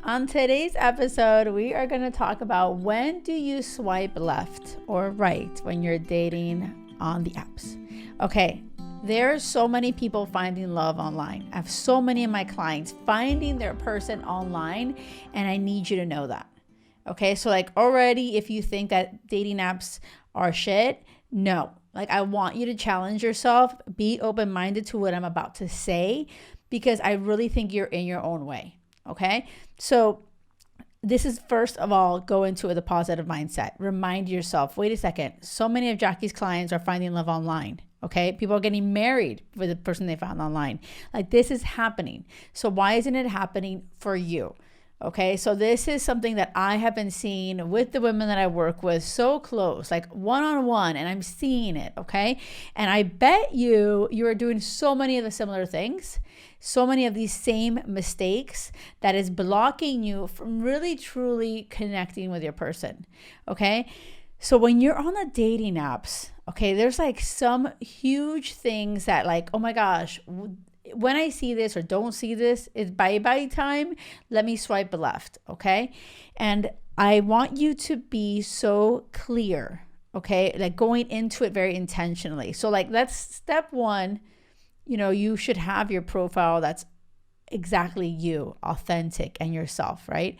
On today's episode, we are going to talk about when do you swipe left or right when you're dating on the apps. Okay, there are so many people finding love online. I have so many of my clients finding their person online, and I need you to know that. Okay, so like already, if you think that dating apps are shit, no. Like I want you to challenge yourself, be open-minded to what I'm about to say, because I really think you're in your own way. Okay, so this is first of all, go into it with a positive mindset. Remind yourself, wait a second, so many of Jackie's clients are finding love online. Okay, people are getting married with the person they found online. Like this is happening. So why isn't it happening for you? Okay, so this is something that I have been seeing with the women that I work with so close, like one-on-one, and I'm seeing it, okay? And I bet you are doing so many of the similar things, so many of these same mistakes that is blocking you from really truly connecting with your person, okay? So when you're on the dating apps, okay, there's like some huge things that like, oh my gosh, when I see this or don't see this, it's bye-bye time. Let me swipe left, okay? And I want you to be so clear, okay? Like going into it very intentionally. So like that's step one, you should have your profile that's exactly you, authentic and yourself, right?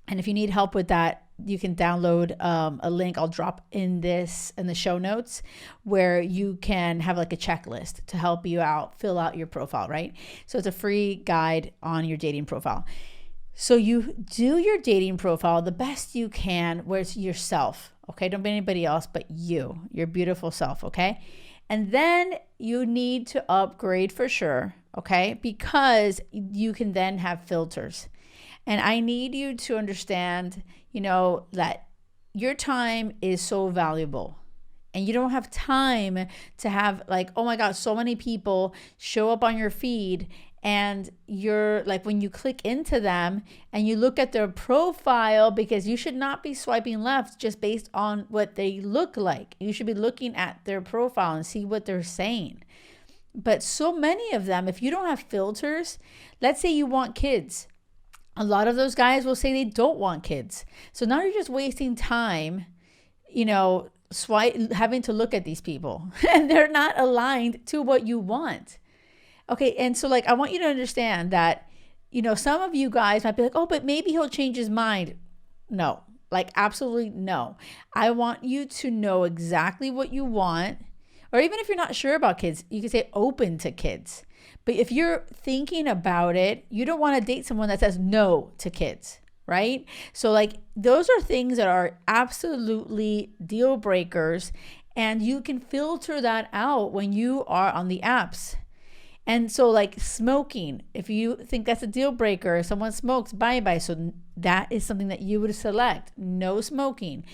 And if you need help with that, you can download a link I'll drop in the show notes where you can have like a checklist to help you out, fill out your profile, right? So it's a free guide on your dating profile. So you do your dating profile the best you can where it's yourself, okay? Don't be anybody else but you, your beautiful self, okay? And then you need to upgrade for sure, okay? Because you can then have filters. And I need you to understand, that your time is so valuable. And you don't have time to have like, oh my God, so many people show up on your feed. And you're like, when you click into them and you look at their profile, because you should not be swiping left just based on what they look like. You should be looking at their profile and see what they're saying. But so many of them, if you don't have filters, let's say you want kids. A lot of those guys will say they don't want kids. So now you're just wasting time, having to look at these people and they're not aligned to what you want. Okay. And so like, I want you to understand that, some of you guys might be like, oh, but maybe he'll change his mind. No, like absolutely no. I want you to know exactly what you want. Or even if you're not sure about kids, you can say open to kids. But if you're thinking about it, you don't want to date someone that says no to kids, right? So like those are things that are absolutely deal breakers, and you can filter that out when you are on the apps. And so like smoking, if you think that's a deal breaker, if someone smokes, bye-bye. So that is something that you would select, no smoking.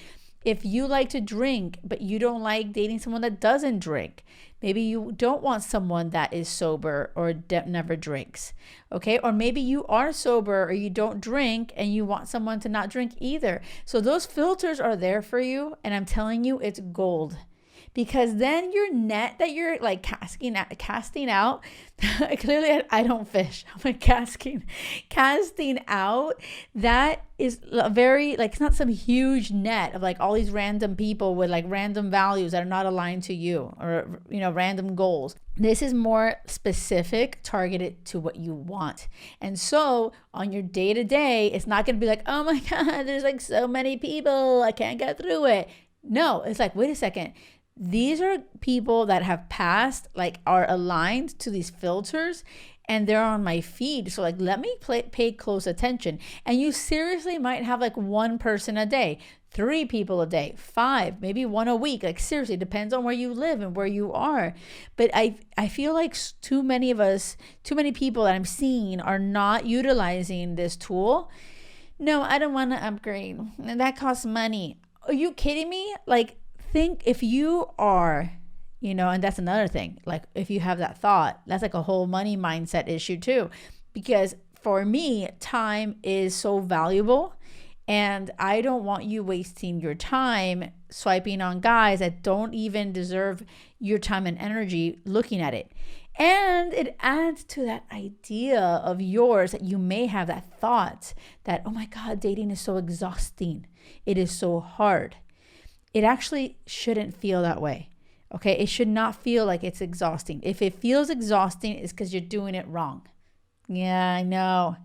If you like to drink, but you don't like dating someone that doesn't drink, maybe you don't want someone that is sober or never drinks, okay? Or maybe you are sober or you don't drink and you want someone to not drink either. So those filters are there for you, and I'm telling you, it's gold. Because then your net that you're like casting out, clearly I don't fish. I'm like casting out, that is a very, like, it's not some huge net of like all these random people with like random values that are not aligned to you, or, random goals. This is more specific, targeted to what you want. And so on your day to day, it's not going to be like, oh my God, there's like so many people, I can't get through it. No, it's like, wait a second. These are people that have passed, like are aligned to these filters, and they're on my feed. So like, let me pay close attention. And you seriously might have like one person a day, 3 people a day, 5, maybe 1 a week. Like seriously, depends on where you live and where you are. But I feel like too many people that I'm seeing are not utilizing this tool. No, I don't want to upgrade. And that costs money. Are you kidding me? Like, think if you are, and that's another thing. Like if you have that thought, that's like a whole money mindset issue too. Because for me, time is so valuable, and I don't want you wasting your time swiping on guys that don't even deserve your time and energy looking at it. And it adds to that idea of yours that you may have that thought that, oh my God, dating is so exhausting. It is so hard. It actually shouldn't feel that way. Okay. It should not feel like it's exhausting. If it feels exhausting, it's because you're doing it wrong. Yeah, I know.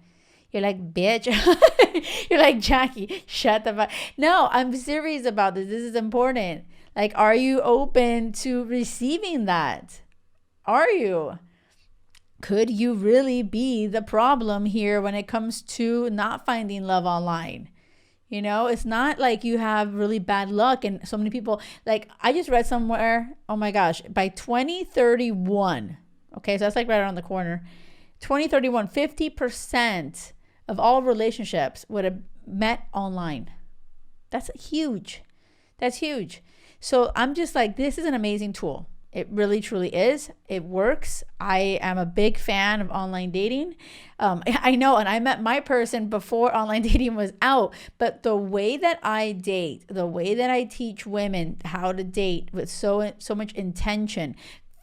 You're like, bitch. You're like, Jackie, shut the fuck. No, I'm serious about this. This is important. Like, are you open to receiving that? Are you? Could you really be the problem here when it comes to not finding love online? You know, it's not like you have really bad luck and so many people, like I just read somewhere, oh my gosh, by 2031, okay, so that's like right around the corner, 2031, 50% of all relationships would have met online. That's huge. That's huge. So I'm just like, this is an amazing tool. It really, truly is. It works. I am a big fan of online dating. I know, and I met my person before online dating was out. But the way that I date, the way that I teach women how to date with so much intention,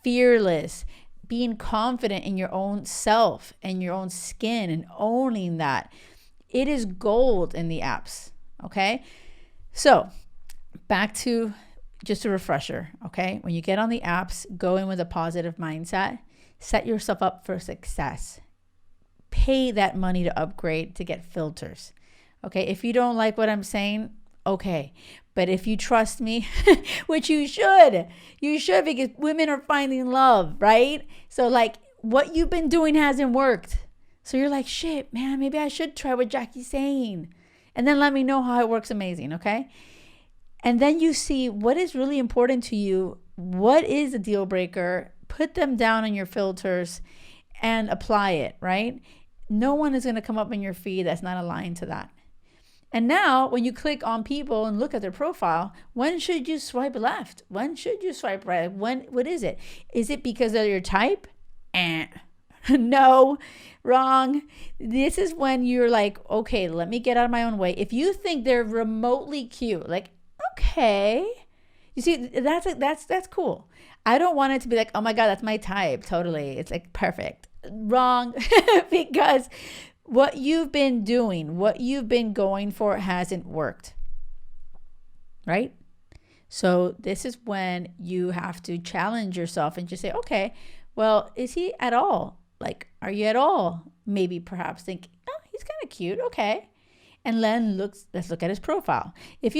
fearless, being confident in your own self and your own skin and owning that, it is gold in the apps. Okay, so back to just a refresher, okay? When you get on the apps, go in with a positive mindset. Set yourself up for success. Pay that money to upgrade to get filters, okay? If you don't like what I'm saying, okay. But if you trust me, which you should because women are finding love, right? So like what you've been doing hasn't worked. So you're like, shit, man, maybe I should try what Jackie's saying. And then let me know how it works amazing, okay? And then you see what is really important to you. What is a deal breaker? Put them down on your filters and apply it, right? No one is going to come up in your feed that's not aligned to that. And now when you click on people and look at their profile, when should you swipe left? When should you swipe right? What is it? Is it because of your type? No, wrong. This is when you're like, okay, let me get out of my own way. If you think they're remotely cute, like, okay, you see, that's cool. I don't want it to be like, oh my God, that's my type. Totally. It's like perfect. Wrong. Because what you've been doing, what you've been going for hasn't worked. Right? So this is when you have to challenge yourself and just say, okay, well, is he at all? Like, are you at all? Maybe perhaps think, oh, he's kind of cute. Okay. And then let's look at his profile. If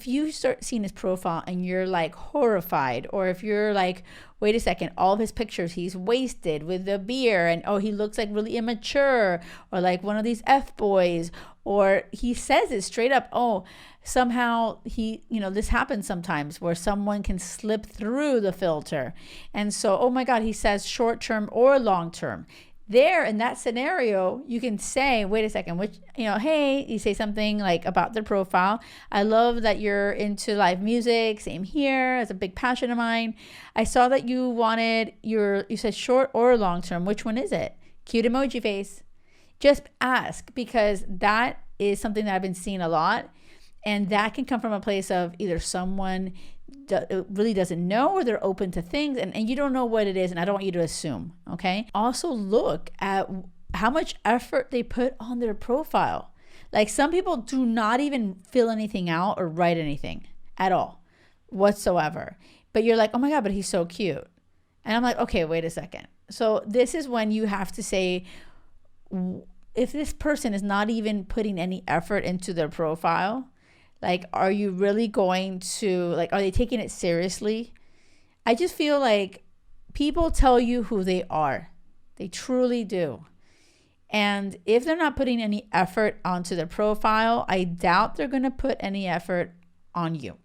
you start seeing his profile and you're like horrified, or if you're like, wait a second, all of his pictures, he's wasted with the beer and oh, he looks like really immature, or like one of these F-boys, or he says it straight up, oh, somehow he, this happens sometimes where someone can slip through the filter. And so, oh my God, he says short-term or long-term. There in that scenario, you can say, wait a second, which, hey, you say something like about their profile. I love that you're into live music. Same here. It's a big passion of mine. I saw that you said short or long term. Which one is it? Cute emoji face. Just ask, because that is something that I've been seeing a lot. And that can come from a place of either someone really doesn't know, or they're open to things and you don't know what it is, and I don't want you to assume, okay? Also look at how much effort they put on their profile. Like some people do not even fill anything out or write anything at all whatsoever. But you're like, oh my God, but he's so cute. And I'm like, okay, wait a second. So this is when you have to say, if this person is not even putting any effort into their profile, like, are you really going to, like, are they taking it seriously? I just feel like people tell you who they are. They truly do. And if they're not putting any effort onto their profile, I doubt they're going to put any effort on you.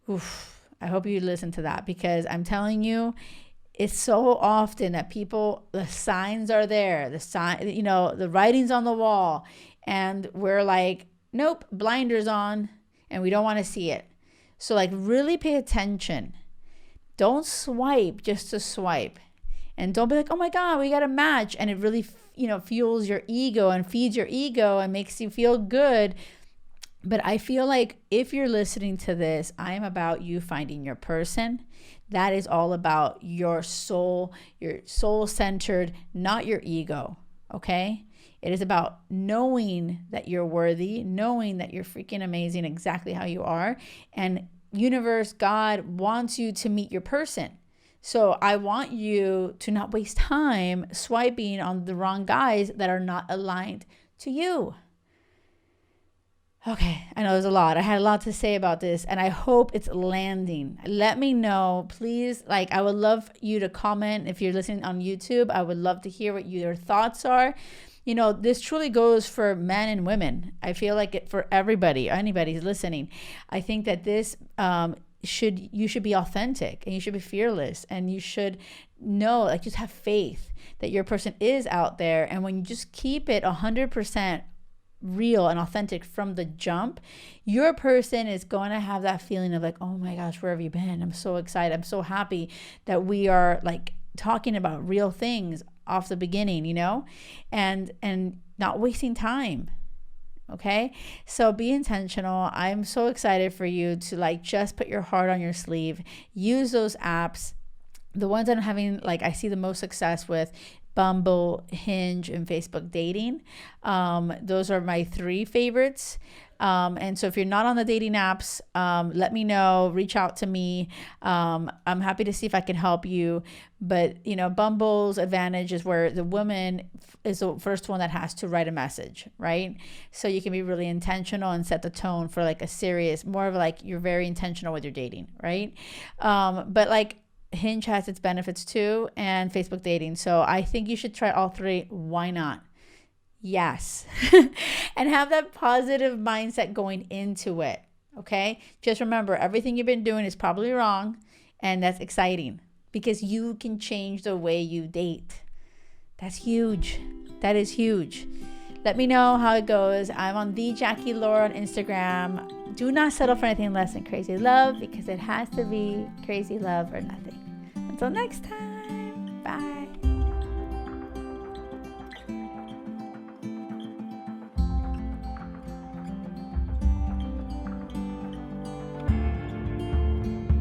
Oof. I hope you listen to that, because I'm telling you, it's so often that people, the signs are there, the writing's on the wall, and we're like, nope, blinders on, and we don't want to see it. So like really pay attention. Don't swipe just to swipe. And don't be like, oh my God, we got a match. And it really, fuels your ego and feeds your ego and makes you feel good. But I feel like if you're listening to this, I am about you finding your person. That is all about your soul centered, not your ego. Okay. It is about knowing that you're worthy, knowing that you're freaking amazing exactly how you are. And universe, God wants you to meet your person. So I want you to not waste time swiping on the wrong guys that are not aligned to you. Okay, I know there's a lot. I had a lot to say about this, and I hope it's landing. Let me know, please. Like, I would love you to comment if you're listening on YouTube. I would love to hear what your thoughts are. You know, this truly goes for men and women. I feel like it for everybody, anybody's listening. I think that this you should be authentic, and you should be fearless, and you should know, like, just have faith that your person is out there. And when you just keep it 100% real and authentic from the jump, your person is going to have that feeling of like, oh my gosh, where have you been? I'm so excited. I'm so happy that we are like talking about real things off the beginning, you know, and not wasting time. Okay. So be intentional. I'm so excited for you to like just put your heart on your sleeve, use those apps. The ones that I'm having, like, I see the most success with: Bumble, Hinge, and Facebook Dating. Those are my 3 favorites. And so if you're not on the dating apps, let me know, reach out to me. I'm happy to see if I can help you. But, you know, Bumble's advantage is where the woman is the first one that has to write a message, right? So you can be really intentional and set the tone for like a serious, more of like you're very intentional with your dating, right? But like, Hinge has its benefits too, and Facebook Dating. So I think you should try all 3. Why not? Yes. And have that positive mindset going into it. Okay. Just remember, everything you've been doing is probably wrong, and that's exciting because you can change the way you date. That's huge. That is huge. Let me know how it goes. I'm on the Jackie Loor on Instagram. Do not settle for anything less than crazy love, because it has to be crazy love or nothing. Until next time, bye.